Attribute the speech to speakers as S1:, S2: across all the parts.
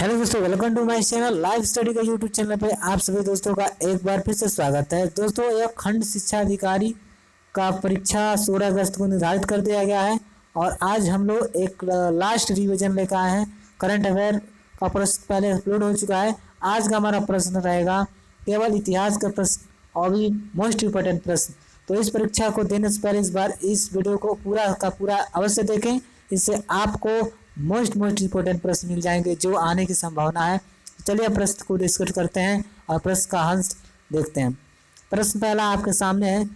S1: Hello दोस्तों, welcome to my channel live study का YouTube channel पे आप सभी दोस्तों का एक बार फिर से स्वागत है। दोस्तों, यह खंड शिक्षा अधिकारी का परीक्षा 16 अगस्त को निर्धारित कर दिया गया है और आज हम लोग एक लास्ट रिवीजन लेकर आए हैं। करंट अफेयर का प्रश्न पहले अपलोड हो चुका है। आज का हमारा प्रश्न रहेगा केवल इतिहास का प्रश्न और भी मोस्ट इम्पोर्टेंट प्रश्न। तो इस परीक्षा को देने से पहले इस बार इस वीडियो को पूरा का पूरा अवश्य देखें, इससे आपको मोस्ट इंपॉर्टेंट प्रश्न मिल जाएंगे जो आने की संभावना है। चलिए प्रश्न को डिस्कस करते हैं और प्रश्न का अंश देखते हैं। प्रश्न पहला आपके सामने है,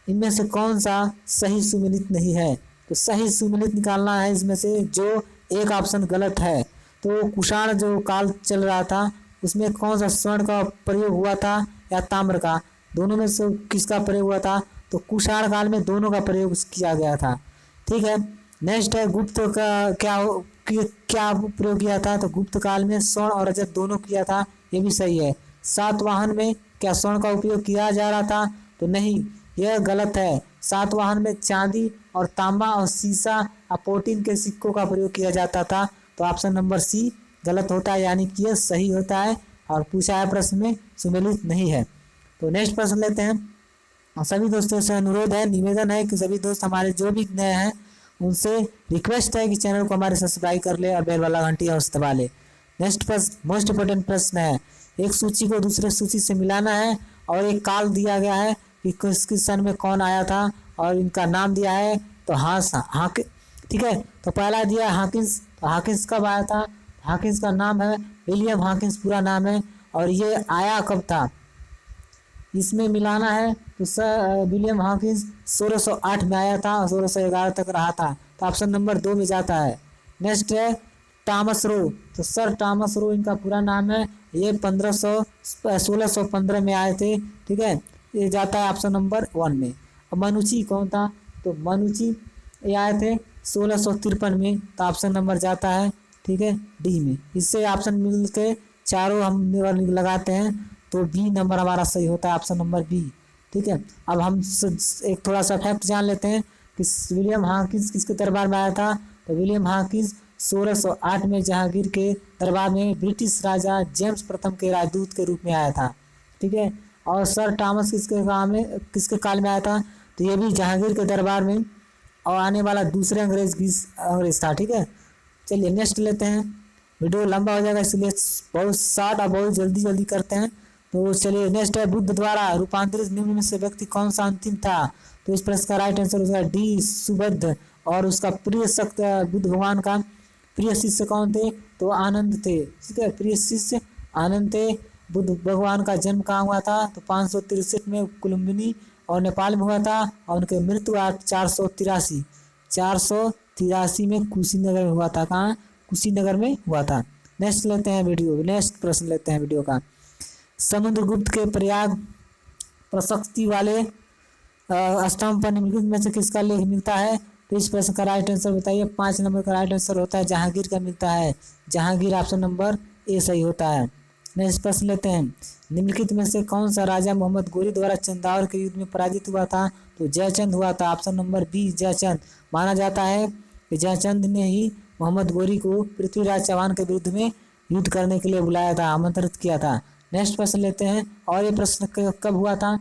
S1: इनमें से कौन सा सही सुमेलित नहीं है। तो सही सुमेलित निकालना है इसमें से, जो एक ऑप्शन गलत है। तो कुषाण जो काल चल रहा था उसमें कौन सा स्वर्ण का प्रयोग हुआ था या ताम्र का, दोनों में से किसका प्रयोग हुआ था। तो कुषाण काल में दोनों का प्रयोग किया गया था। ठीक है, नेक्स्ट है गुप्त का क्या प्रयोग किया था। तो गुप्त काल में स्वर्ण और रजत दोनों किया था, ये भी सही है। सातवाहन में क्या स्वर्ण का उपयोग किया जा रहा था। तो नहीं, यह गलत है। सातवाहन में चांदी और तांबा और सीसा और प्रोटीन के सिक्कों का प्रयोग किया जाता था। तो ऑप्शन नंबर सी गलत होता है, यानी कि यह सही होता है और पूछा है प्रश्न में सुमेलित नहीं है। तो नेक्स्ट प्रश्न लेते हैं। सभी दोस्तों से अनुरोध है, निवेदन है कि सभी दोस्त हमारे जो भी नए हैं उनसे रिक्वेस्ट है कि चैनल को हमारे सब्सक्राइब कर ले और बेल वाला घंटी अवश्य दबा ले। नेक्स्ट प्रश्न मोस्ट इंपोर्टेंट प्रश्न है, एक सूची को दूसरे सूची से मिलाना है और एक काल दिया गया है कि किस सन में कौन आया था और इनका नाम दिया है। तो हाँ ठीक है। तो पहला दिया हाकिंस। तो हाकिंस कब आया था। हाकिंस का नाम है विलियम हाकिंस, पूरा नाम है। और ये आया कब था, इसमें मिलाना है। तो सर विलियम हॉकिंस 1608 में आया था और 1611 तक रहा था। तो ऑप्शन नंबर 2 में जाता है। नेक्स्ट है टॉमस रो। तो सर टॉमस रो इनका पूरा नाम है। ये 1615 में आए थे। ठीक है, ये जाता है ऑप्शन नंबर 1 में। अब मनुची कौन था। तो मनुची ये आए थे 1653 में। तो ऑप्शन नंबर जाता है, ठीक है, डी में। इससे ऑप्शन मिल के चारों हम लगाते हैं तो बी नंबर हमारा सही होता है, ऑप्शन नंबर बी। ठीक है, अब हम एक थोड़ा सा फैक्ट जान लेते हैं कि विलियम हॉकिंस किसके दरबार में आया था। तो विलियम हॉकिंस 1608 में जहांगीर के दरबार में ब्रिटिश राजा जेम्स प्रथम के राजदूत के रूप में आया था। ठीक है, और सर टॉमस किसके काल में आया था। तो ये भी जहांगीर के दरबार में और आने वाला दूसरे अंग्रेज था। ठीक है, चलिए नेक्स्ट लेते हैं। वीडियो लंबा हो जाएगा इसलिए बहुत शॉर्ट और बहुत जल्दी करते हैं। तो चलिए नेक्स्ट है, बुद्ध द्वारा रूपांतरित निम्न में से व्यक्ति कौन सा अंतिम था। तो इस प्रश्न का राइट आंसर हो जाएगा डी सुबुद्ध। और उसका प्रिय शक्त बुद्ध भगवान का प्रिय शिष्य कौन थे। तो आनंद थे। ठीक है, प्रिय शिष्य आनंद थे। बुद्ध भगवान का जन्म कहाँ हुआ था। तो 563 में कुलुम्बिनी और नेपाल में हुआ था और उनके मृत्यु 483 में कुशीनगर में हुआ था। कहाँ, कुशीनगर में हुआ था। नेक्स्ट प्रश्न लेते हैं वीडियो का। समुद्रगुप्त के प्रयाग प्रशस्ति वाले स्तंभ पर निम्नलिखित में से किसका लेख मिलता है। तो इस प्रश्न का राइट आंसर बताइए। 5 नंबर का राइट आंसर होता है जहांगीर का मिलता है। जहांगीर ऑप्शन नंबर ए सही होता है। नेक्स्ट प्रश्न लेते हैं, निम्नलिखित में से कौन सा राजा मोहम्मद गोरी द्वारा चंदावर के युद्ध में पराजित हुआ था। तो जयचंद हुआ था, ऑप्शन नंबर बी जयचंद। माना जाता है कि जयचंद ने ही मोहम्मद गोरी को पृथ्वीराज चौहान के विरुद्ध में युद्ध करने के लिए बुलाया था, आमंत्रित किया था। नेक्स्ट प्रश्न लेते हैं, और ये प्रश्न कब हुआ था।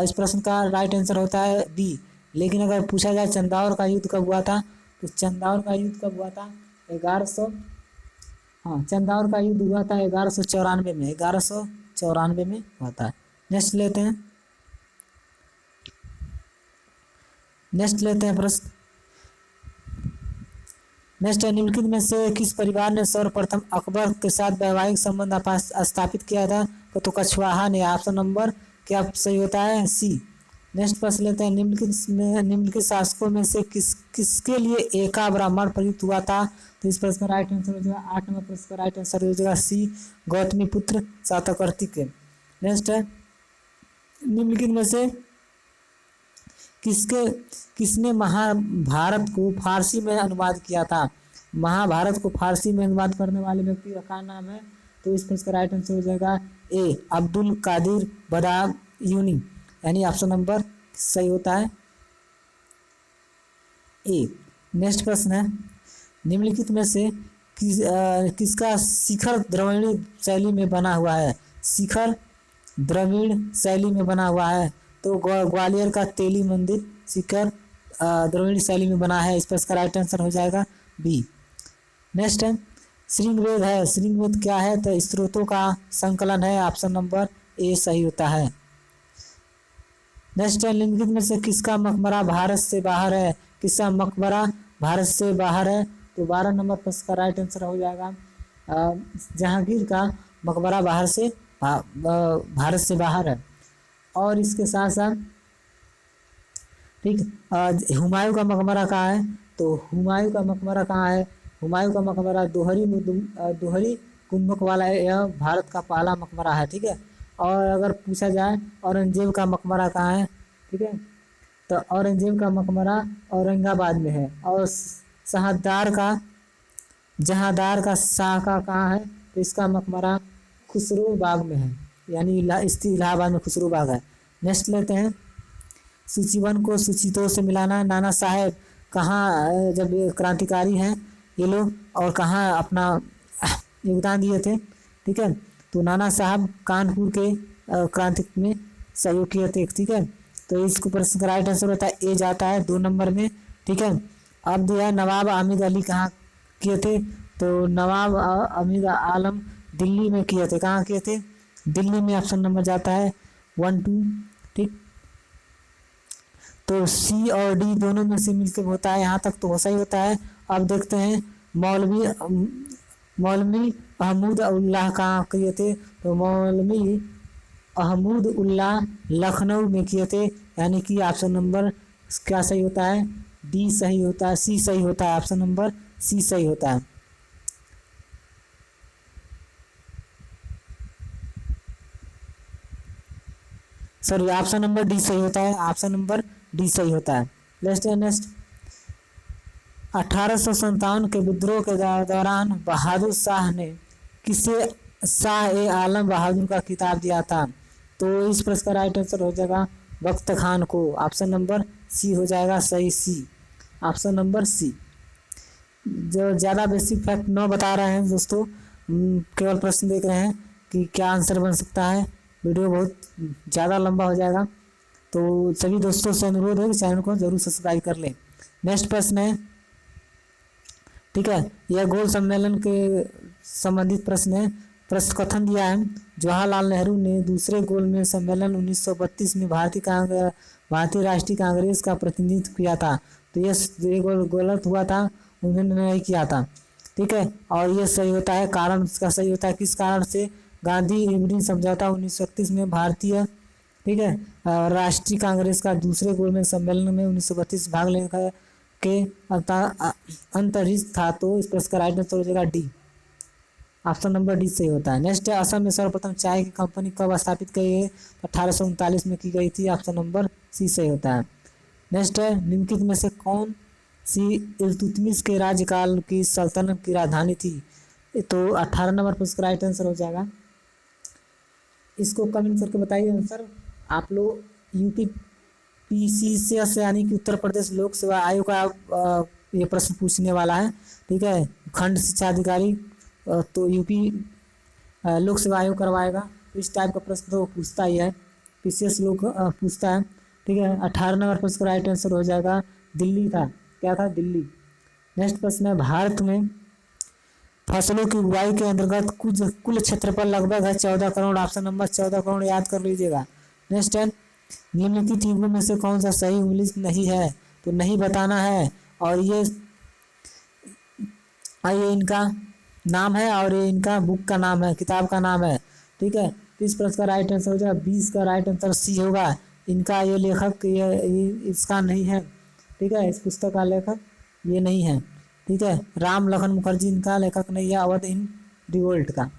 S1: इस प्रश्न का राइट आंसर होता है बी। लेकिन अगर पूछा जाए चंदावर का युद्ध कब हुआ था, तो चंदावर का युद्ध कब हुआ था 1100 चंदावर का युद्ध हुआ था 1194 में। 1194 में हुआ था। नेक्स्ट लेते हैं प्रश्न। नेक्स्ट है, निम्नलिखित में से किस परिवार ने सर्वप्रथम अकबर के साथ वैवाहिक संबंध स्थापित किया था। तो कछवाहा ने, ऑप्शन नंबर क्या सही होता है, सी। नेक्स्ट प्रश्न लेते हैं, निम्नलिखित शासकों में से किसके लिए एका ब्राह्मण प्रयुक्त हुआ था। तो इस प्रश्न का राइट आंसर हो जाएगा 8 नंबर प्रश्न का राइट आंसर हो जाएगा सी, गौतमी पुत्र सातकर्ती। नेक्स्ट है, निम्नलिखित में से किसने महाभारत को फारसी में अनुवाद किया था। महाभारत को फारसी में अनुवाद करने वाले व्यक्ति का क्या नाम है। तो इस प्रश्न का राइट आंसर हो जाएगा ए अब्दुल कादिर बदायूनी, यानी ऑप्शन नंबर सही होता है ए। नेक्स्ट प्रश्न है, निम्नलिखित में से किसका शिखर द्रविड़ शैली में बना हुआ है? शिखर द्रविड़ शैली में बना हुआ है तो ग्वालियर का तेली मंदिर शिखर द्रविड़ शैली में बना है। इस पर इसका राइट आंसर हो जाएगा बी। नेक्स्ट है श्रृंगवेद है। श्रृंगवेद क्या है? तो स्त्रोतों का संकलन है। ऑप्शन नंबर ए सही होता है। नेक्स्ट है निम्नलिखित में से किसका मकबरा भारत से बाहर है? किसका मकबरा भारत से बाहर है? तो 12 नंबर पर इसका राइट आंसर हो जाएगा जहांगीर का मकबरा भारत से बाहर है। और इसके साथ साथ ठीक हुमायूं का मकबरा कहाँ है? तो हुमायूं का मकबरा कहाँ है? हुमायूं का मकबरा दोहरी गुंबद वाला है। यह भारत का पहला मकबरा है। ठीक है। और अगर पूछा जाए औरंगजेब का मकबरा कहाँ है? ठीक है, तो औरंगजेब का मकबरा औरंगाबाद में है। और जहांदार का शाह का कहाँ है? तो इसका मकबरा खुसरो बाग में है, यानी इलाहाबाद में खुसरो बाग है। नेक्स्ट लेते हैं सूची 1 को सूची 2 से मिलाना। नाना साहेब कहाँ जब क्रांतिकारी हैं ये लोग और कहाँ अपना योगदान दिए थे? ठीक है, तो नाना साहब कानपुर के क्रांति में सहयोग किए थे। ठीक है, तो इसको प्रश्न का राइट आंसर होता है ए जाता है 2 नंबर में। ठीक है, अब जो है नवाब हामिद अली कहाँ किए थे? तो नवाब हामिद आलम दिल्ली में किए थे। कहाँ किए थे? दिल्ली में। ऑप्शन नंबर जाता है 1 2। ठीक, तो सी और डी दोनों में से मिलकर होता है, यहाँ तक तो सही होता है। अब देखते हैं मौलवी अहमद उल्लाह कहाँ किए थे? तो मौलवी अहमद उल्लाह लखनऊ में किए थे, यानी कि ऑप्शन नंबर क्या सही होता है? डी सही होता है, सी सही होता है। ऑप्शन नंबर सी सही होता है। सॉरी, ऑप्शन नंबर डी सही होता है। ऑप्शन नंबर डी सही होता है। नेक्स्ट 1857 के विद्रोह के दौरान बहादुर शाह ने किसे शाह ए आलम बहादुर का खिताब दिया था? तो इस प्रश्न का राइट आंसर हो जाएगा बख्त खान को। ऑप्शन नंबर सी हो जाएगा सही, सी। ऑप्शन नंबर सी। जो ज़्यादा बेसिक फैक्ट न बता रहे हैं दोस्तों, केवल प्रश्न देख रहे हैं कि क्या आंसर बन सकता है। वीडियो बहुत ज़्यादा लंबा हो जाएगा, तो सभी दोस्तों से अनुरोध है कि चैनल को जरूर सब्सक्राइब कर लें। नेक्स्ट प्रश्न है, ठीक है, यह गोल सम्मेलन के संबंधित प्रश्न है। प्रश्न कथन दिया है जवाहरलाल नेहरू ने दूसरे गोलमेज सम्मेलन 1932 में भारतीय राष्ट्रीय कांग्रेस का प्रतिनिधित्व किया था। तो ये गलत हुआ था, उन्होंने नहीं किया था। ठीक है, और ये सही होता है। कारण इसका सही होता है, किस कारण से? गांधी इरविन समझौता 1931 में भारतीय, ठीक है, राष्ट्रीय कांग्रेस का दूसरे गोलमेज सम्मेलन में 1932 भाग लेने के अंतर्हित था। तो इस प्रश्न का राइट आंसर हो जाएगा डी। ऑप्शन नंबर डी सही होता है। नेक्स्ट है असम में सर्वप्रथम चाय की कंपनी कब स्थापित की गई? 1839 में की गई थी। ऑप्शन नंबर सी सही होता है। नेक्स्ट है निम्नलिखित में से कौन सी इल्तुतमिश के राज्यकाल की सल्तनत की राजधानी थी? तो 18 नंबर पर इसका राइट आंसर हो जाएगा। इसको कमेंट करके बताइए आंसर। आप लोग UPPCS यानी कि उत्तर प्रदेश लोक सेवा आयोग का ये प्रश्न पूछने वाला है। ठीक है, खंड शिक्षा अधिकारी तो यूपी लोक सेवा आयोग करवाएगा। इस टाइप का प्रश्न तो पूछता ही है, PCS लोग पूछता है। ठीक है, 18 नंबर पर इसका राइट आंसर हो जाएगा दिल्ली था। क्या था? दिल्ली। नेक्स्ट प्रश्न है भारत में फसलों की बुवाई के अंतर्गत कुल क्षेत्रफल लगभग है 14 करोड़। ऑप्शन नंबर 14 करोड़ याद कर लीजिएगा। नेक्स्ट है निम्नलिखित युगों में से कौन सा सही इंग्लिश नहीं है? तो नहीं बताना है, और ये इनका नाम है और ये इनका बुक का नाम है, किताब का नाम है। ठीक है, तो इस प्रश्न का राइट आंसर हो जाएगा 20 का राइट आंसर सी होगा। इनका ये लेखक ये इसका नहीं है। ठीक है, इस पुस्तक का लेखक ये नहीं है। ठीक है, राम लखन मुखर्जी इनका लेखक नहीं है, अवध इन रिवोल्ट का।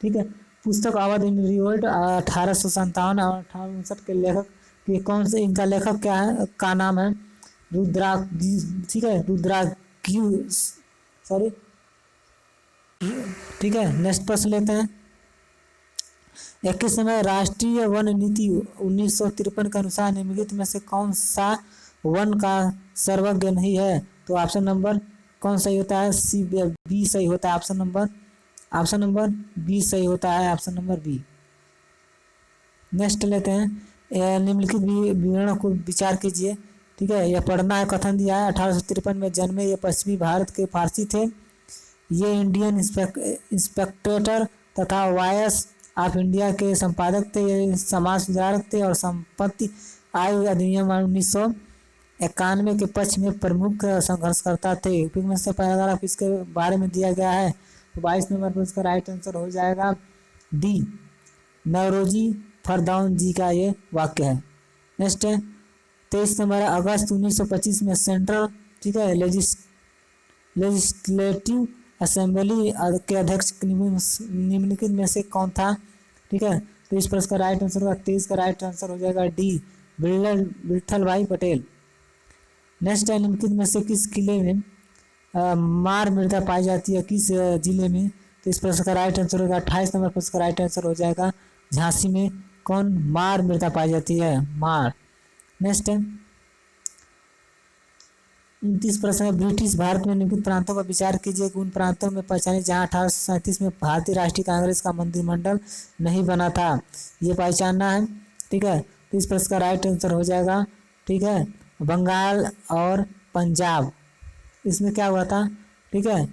S1: ठीक है, पुस्तक अवध इन रिवोल्ट 1857 और 1859 के लेखक के कौन से, इनका लेखक क्या है का नाम है ठीक है, सॉरी। ठीक है, नेक्स्ट प्रश्न लेते हैं। 21वें राष्ट्रीय वन नीति 1953 के अनुसार निम्नलिखित में से कौन सा वन का सर्वज्ञ नहीं है? तो ऑप्शन नंबर कौन सही होता है? सी, बी सही होता है। ऑप्शन नंबर बी सही होता है, ऑप्शन नंबर बी। नेक्स्ट लेते हैं, निम्नलिखित विवरण को विचार कीजिए। ठीक है, यह पढ़ना है। कथन दिया है 1853 में जन्मे ये पश्चिमी भारत के फारसी थे। ये इंडियन इंस्पेक्टर तथा वॉयस ऑफ इंडिया के संपादक थे। ये समाज सुधारक थे और संपत्ति आय अधिनियम 1991 के पक्ष में प्रमुख संघर्षकर्ता थे। यूपी में से पैराग्राफ इसके बारे में दिया गया है। तो 22 नंबर पर इसका राइट आंसर हो जाएगा डी, नवरोजी फरदौन जी का ये वाक्य है। नेक्स्ट है 23 नंबर, अगस्त 1925 में सेंट्रल, ठीक है, लेजिस्लेटिव असेंबली के अध्यक्ष निम्नलिखित में से कौन था? ठीक है, तो इस प्रश्न का राइट आंसर होगा 23 का राइट आंसर हो जाएगा डी, विठल भाई पटेल। नेक्स्ट है, निम्नलिखित में से किस किले में मार मृदा पाई जाती है, किस जिले में? तो इस प्रश्न का राइट आंसर होगा 28 नंबर प्रश्न का राइट आंसर हो जाएगा झांसी में। कौन मार मृदा पाई जाती है? मार। नेक्स्ट है 29 प्रश्न है, ब्रिटिश भारत में निम्नलिखित प्रांतों पर विचार कीजिए कि उन प्रांतों में पहचाने जहां 1837 में भारतीय राष्ट्रीय कांग्रेस का मंत्रिमंडल नहीं बना था। ये पहचानना है। ठीक है, तो इस प्रश्न का राइट आंसर हो जाएगा, ठीक है, बंगाल और पंजाब। इसमें क्या हुआ था? ठीक है,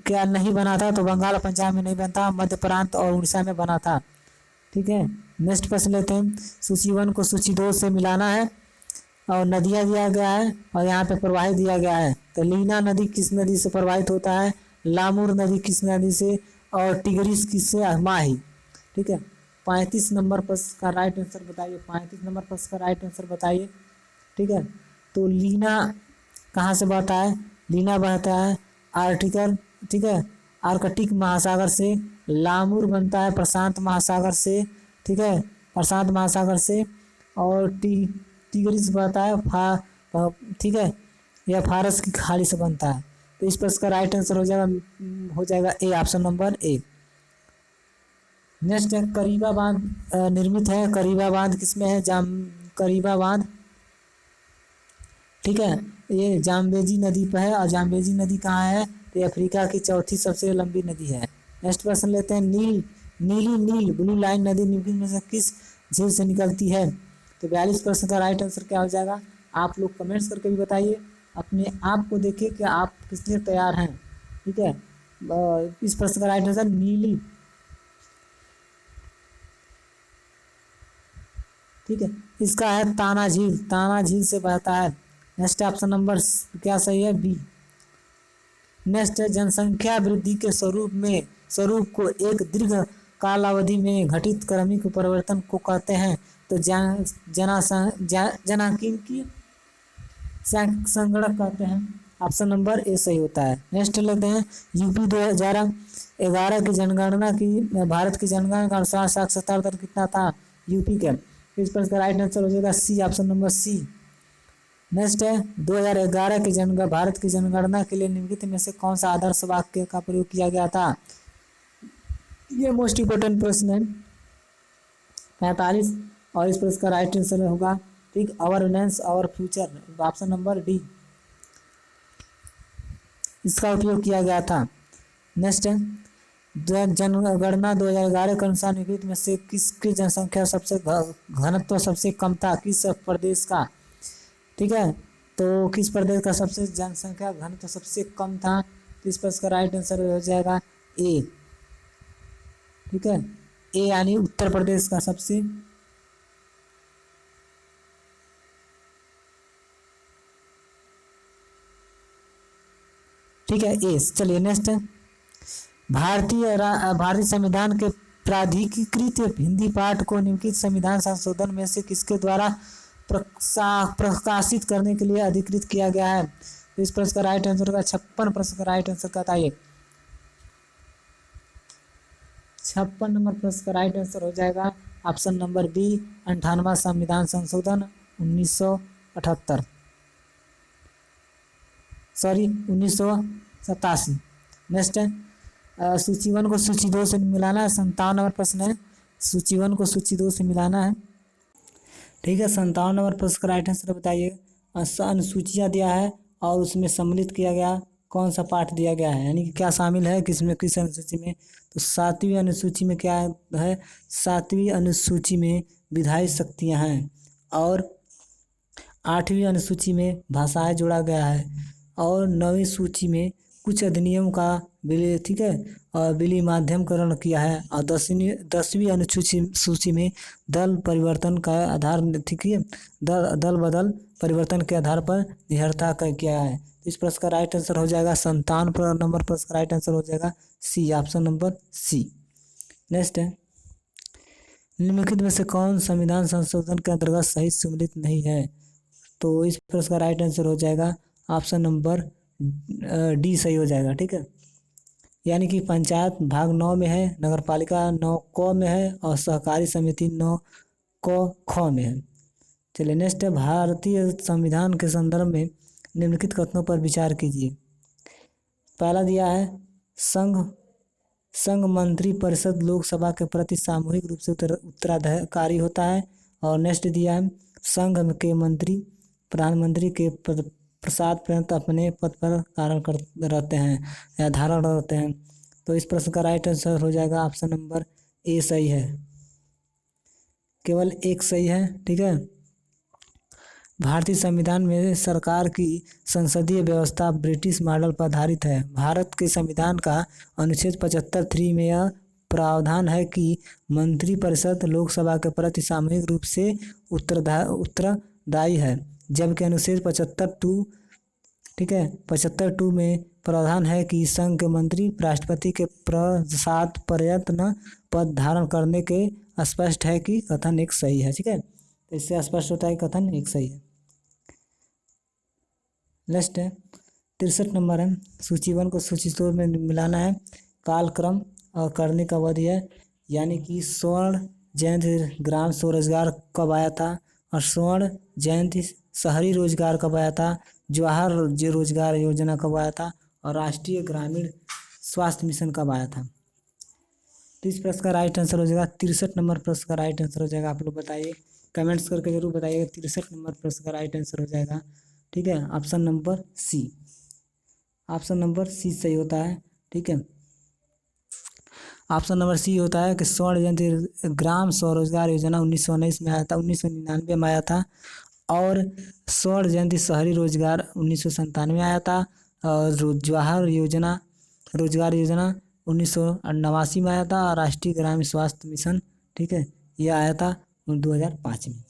S1: क्या नहीं बना था? तो बंगाल और पंजाब में नहीं बनता, मध्य प्रांत और उड़ीसा में बना था। ठीक है, नेक्स्ट प्रश्न लेते हैं। सूची 1 को सूची 2 से मिलाना है और नदियाँ दिया गया है और यहाँ पे प्रवाहित दिया गया है। तो लीना नदी किस नदी से प्रवाहित होता है? लामूर नदी किस नदी से? और टिग्रिस किससे? माही। ठीक है, 35 नंबर प्रश्न का राइट आंसर बताइए। 35 नंबर प्रश्न का राइट आंसर बताइए। ठीक है, तो लीना कहाँ से बहता है? लीना बहता है आर्टिकल, ठीक है, आर्कटिक महासागर से। लामूर बनता है प्रशांत महासागर से, ठीक है, प्रशांत महासागर से। और टिग्रिस बहता है ठीक है, यह फारस की खाड़ी से बनता है। तो इस प्रश्न का राइट आंसर हो जाएगा ए, ऑप्शन नंबर ए। नेक्स्ट है, करीबा बांध निर्मित है। करीबा बांध किसमें है? करीबा बांध, ठीक है, ये जाम्बेजी नदी पर है। और जाम्बेजी नदी कहाँ है? ये अफ्रीका की चौथी सबसे लंबी नदी है। नेक्स्ट क्वेश्चन लेते हैं, नीली ब्लू लाइन नदी निम्नलिखित में से किस झील से निकलती है? तो 42 प्रश्न का राइट आंसर क्या हो जाएगा? आप लोग कमेंट्स करके भी बताइए, अपने आप को देखिए कि आप किस लिए तैयार हैं। ठीक है, इस प्रश्न का राइट आंसर नीली, ठीक है, इसका है ताना झील। ताना झील से बहता है। नेक्स्ट ऑप्शन नंबर क्या सही है? बी। नेक्स्ट है, जनसंख्या वृद्धि के स्वरूप को एक दीर्घ कालावधि में घटित क्रमिक परिवर्तन को कहते हैं। तो जनांकीय संगणक कहते हैं। ऑप्शन नंबर ए सही होता है। नेक्स्ट लेते हैं, यूपी 2011 की जनगणना की भारत की जनगणना का अनुसार साक्षरता दर कितना था यूपी के? इस पर इसका राइट आंसर हो जाएगा सी, ऑप्शन नंबर सी। नेक्स्ट है, 2011 की भारत की जनगणना के लिए निम्नलिखित में से कौन सा आदर्श वाक्य का प्रयोग किया गया था? ये मोस्ट इंपोर्टेंट प्रश्न है। 45 और इस प्रश्न का राइट आंसर होगा, ठीक, आवर विनेंस our future, option number D, इसका उपयोग किया गया था। नेक्स्ट है, जनगणना 2011 के अनुसार निम्नलिखित में से किसकी जनसंख्या सबसे घनत्व सबसे कम था? किस प्रदेश का? ठीक है, तो किस प्रदेश का सबसे जनसंख्या घनत्व सबसे कम था? तो इस पर इसका राइट आंसर हो जाएगा ए, ठीक है, ए यानी उत्तर प्रदेश का सबसे, ठीक है, ए। चलिए नेक्स्ट है, भारतीय संविधान के प्राधिकृत हिंदी पाठ को निम्नलिखित संविधान संशोधन में से किसके द्वारा प्रकाशित करने के लिए अधिकृत किया गया है? तो इस प्रश्न का राइट आंसर होगा 56 प्रश्न का राइट आंसर बताइए। 56 नंबर प्रश्न का राइट आंसर हो जाएगा ऑप्शन नंबर बी, 98वां संविधान संशोधन 1987। नेक्स्ट है, सूची 1 को सूची 2 से मिलाना है। 57 नंबर प्रश्न है, सूची 1 को सूची 2 से मिलाना है। ठीक है, 57 नंबर प्रश्न का राइट आंसर बताइए। अनुसूचियाँ दिया है और उसमें सम्मिलित किया गया कौन सा पाठ दिया गया है, यानी कि क्या शामिल है किसमें, किस अनुसूची में। तो सातवीं अनुसूची में क्या है, सातवीं अनुसूची में विधायी शक्तियां हैं, और आठवीं अनुसूची में भाषाएं जोड़ा गया है, और नवीं सूची में कुछ अधिनियम का विलय, ठीक है, और विलय माध्यमकरण किया है, और दसवीं अनुसूची सूची में दल परिवर्तन का आधार, ठीक है, दल बदल परिवर्तन के आधार पर निहरता का किया है। इस प्रश्न का राइट आंसर हो जाएगा 57 नंबर प्रश्न का राइट आंसर हो जाएगा सी, ऑप्शन नंबर सी। नेक्स्ट है, निम्नलिखित में से कौन संविधान संशोधन के अंतर्गत सही सम्मिलित नहीं है। तो इस प्रश्न का राइट आंसर हो जाएगा ऑप्शन नंबर डी सही हो जाएगा, ठीक है। यानी कि पंचायत भाग 9 में है, नगर पालिका 9 क में है, और सहकारी समिति 9 क ख में है। चलिए नेक्स्ट है, भारतीय संविधान के संदर्भ में निम्नलिखित कथनों पर विचार कीजिए। पहला दिया है, संघ मंत्री परिषद लोकसभा के प्रति सामूहिक रूप से उत्तराधिकारी होता है। और नेक्स्ट दिया है, संघ के मंत्री प्रधानमंत्री के प्रसाद पर्यंत अपने पद पर रहते हैं या धारण रहते हैं। तो इस प्रश्न का राइट आंसर हो जाएगा ऑप्शन नंबर ए सही है, केवल एक सही है, ठीक है। भारतीय संविधान में सरकार की संसदीय व्यवस्था ब्रिटिश मॉडल पर आधारित है। भारत के संविधान का अनुच्छेद 75(3) में यह प्रावधान है कि मंत्रिपरिषद लोकसभा के प्रति सामूहिक रूप से उत्तरदायी है, जबकि अनुच्छेद 75(2), ठीक है, 75(2) में प्रावधान है कि संघ के मंत्री राष्ट्रपति के प्रसाद पर्यंत पद धारण करने के स्पष्ट है कि कथन एक सही है, ठीक है। तो इससे स्पष्ट होता है कथन एक सही है। नेक्स्ट है 63 नंबर है, सूची 1 को सूची 2 में मिलाना है। कालक्रम और करने का अवधि है, यानी कि स्वर्ण जयंती ग्राम स्वरोजगार कब आया था, और स्वर्ण जयंती शहरी रोजगार कब आया था, जवाहर रोजगार योजना कब आया था, और राष्ट्रीय ग्रामीण स्वास्थ्य मिशन कब आया था। तो इस प्रश्न का राइट आंसर हो जाएगा 63 नंबर प्रश्न का राइट आंसर हो जाएगा। आप लोग बताइए, कमेंट्स करके जरूर बताइएगा 63 नंबर प्रश्न का राइट आंसर हो जाएगा, ठीक है, option number C, option number C सही होता है, ठीक है। ऑप्शन नंबर सी होता है कि स्वर्ण जयंती ग्राम स्वरोजगार योजना 1919 में आया था, 1999 में आया था, और स्वर्ण जयंती शहरी रोजगार 1997 में आया था, और जवाहर योजना रोजगार योजना 1989 में आया था, और राष्ट्रीय ग्रामीण स्वास्थ्य मिशन, ठीक है, यह आया था 2005 में।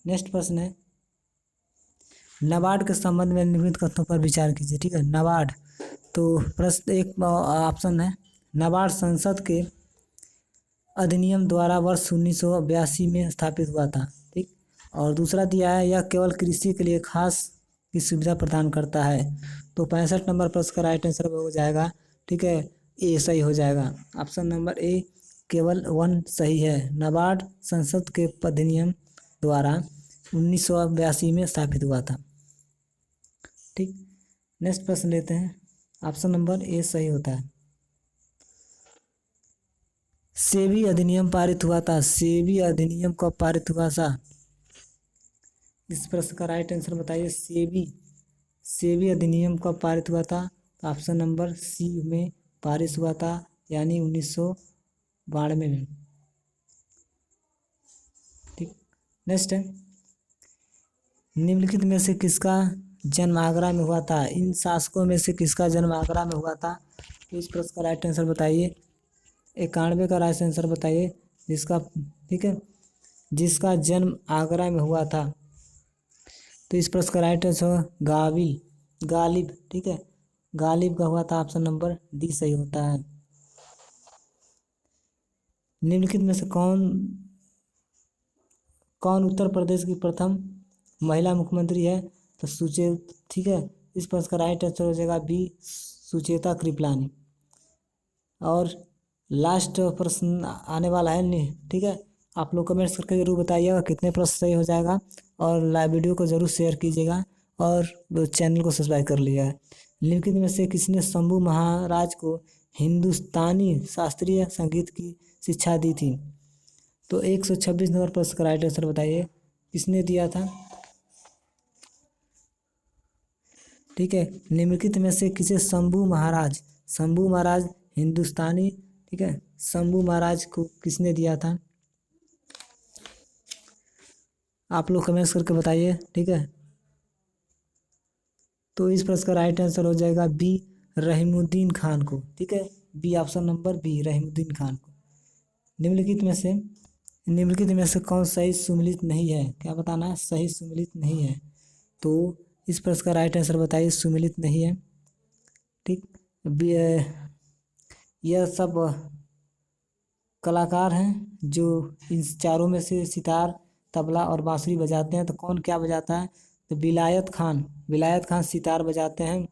S1: नेक्स्ट प्रश्न है, नाबार्ड के संबंध में निम्नलिखित कथनों पर विचार कीजिए, ठीक है। नाबार्ड, तो प्रश्न एक ऑप्शन है, नाबार्ड संसद के अधिनियम द्वारा वर्ष 1982 में स्थापित हुआ था, ठीक। और दूसरा दिया है, यह केवल कृषि के लिए खास की सुविधा प्रदान करता है। तो 65 नंबर प्रश्न का राइट आंसर हो जाएगा, ठीक है, ए सही हो जाएगा, ऑप्शन नंबर ए केवल 1 सही है। नाबार्ड संसद के अधिनियम द्वारा 1982 में स्थापित हुआ था, ठीक। नेक्स्ट प्रश्न लेते हैं, ऑप्शन नंबर ए सही होता है। सेबी अधिनियम पारित हुआ था, सेबी अधिनियम कब पारित हुआ था, इस प्रश्न का राइट आंसर बताइए। सेबी अधिनियम कब पारित हुआ था, तो ऑप्शन नंबर सी में पारित हुआ था, यानी 1992 में, ठीक। नेक्स्ट है, निम्नलिखित में से किसका जन्म आगरा में हुआ था, इन शासकों में से किसका जन्म आगरा में हुआ था। तो इस प्रश्न का राइट आंसर बताइए, 91 का राइट आंसर बताइए जिसका, ठीक है, जिसका जन्म आगरा में हुआ था। तो इस प्रश्न का राइट आंसर गालिब, ठीक है, गालिब का हुआ था, ऑप्शन नंबर डी सही होता है। निम्नलिखित में से कौन उत्तर प्रदेश की प्रथम महिला मुख्यमंत्री है, तो ठीक है, इस प्रश्न का राइट आंसर हो जाएगा बी सुचेता कृपलानी। और लास्ट प्रश्न आने वाला है नहीं, ठीक है, आप लोग कमेंट्स करके जरूर बताइएगा कितने प्रश्न सही हो जाएगा, और लाइव वीडियो को जरूर शेयर कीजिएगा, और चैनल को सब्सक्राइब कर लिया है। निम्नलिखित में से किसने शंभू महाराज को हिंदुस्तानी शास्त्रीय संगीत की शिक्षा दी थी। तो 126 नंबर प्रश्न का राइट आंसर बताइए, किसने दिया था। ठीक है, निम्नलिखित में से किसे शंभू महाराज हिंदुस्तानी, ठीक है, शंभू महाराज को किसने दिया था? आप लोग कमेंट्स करके बताइए, ठीक है। तो इस प्रश्न का राइट आंसर हो जाएगा बी, रहीमुद्दीन खान को, ठीक है। B, option number B, Rahimuddin Khan को। निम्नलिखित में से कौन सही सुमेलित नहीं है? क्या बताना है? सही सुमेलित नहीं है। तो इस प्रश्न का राइट आंसर बताइए, सुमेलित नहीं है, ठीक। यह सब कलाकार हैं जो इन चारों में से सितार, तबला और बांसुरी बजाते हैं। तो कौन क्या बजाता है? तो विलायत खान सितार बजाते हैं,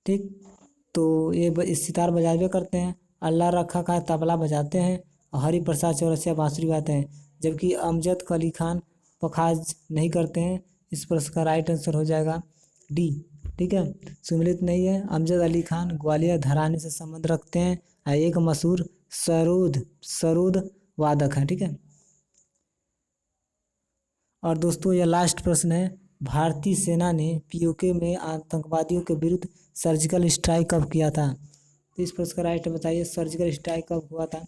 S1: ठीक। तो ये सितार बजावे करते हैं। अल्लाह रखा खान तबला बजाते हैं और हरि प्रसाद चौरसिया बांसुरी बजाते हैं, जबकि अमजद अली खान पखाज नहीं करते हैं। इस प्रश्न का राइट आंसर हो जाएगा डी, ठीक है, सुमेलित नहीं है। अमजद अली खान ग्वालियर घराने से संबंध रखते हैं और एक मशहूर सरोद वादक हैं, ठीक है। और दोस्तों यह लास्ट प्रश्न है, भारतीय सेना ने पीओके में आतंकवादियों के विरुद्ध सर्जिकल स्ट्राइक कब किया था? तो इस प्रश्न का राइट बताइए, सर्जिकल स्ट्राइक कब हुआ था?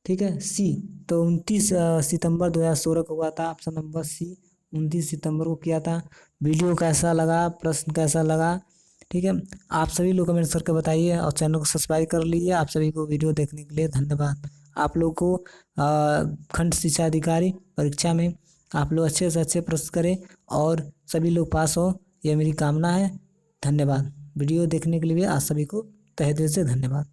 S1: ठीक है, सी। तो 29 सितंबर 2016 को हुआ था, ऑप्शन नंबर सी, 29 सितंबर को किया था। वीडियो कैसा लगा, प्रश्न कैसा लगा, ठीक है, आप सभी लोग कमेंट करके बताइए और चैनल को सब्सक्राइब कर लीजिए। आप सभी को वीडियो देखने के लिए धन्यवाद। आप लोग को खंड शिक्षा अधिकारी परीक्षा में आप लोग अच्छे से अच्छे प्रश्न करें और सभी लोग पास हो, यह मेरी कामना है। धन्यवाद। वीडियो देखने के लिए आप सभी को तहे दिल से धन्यवाद।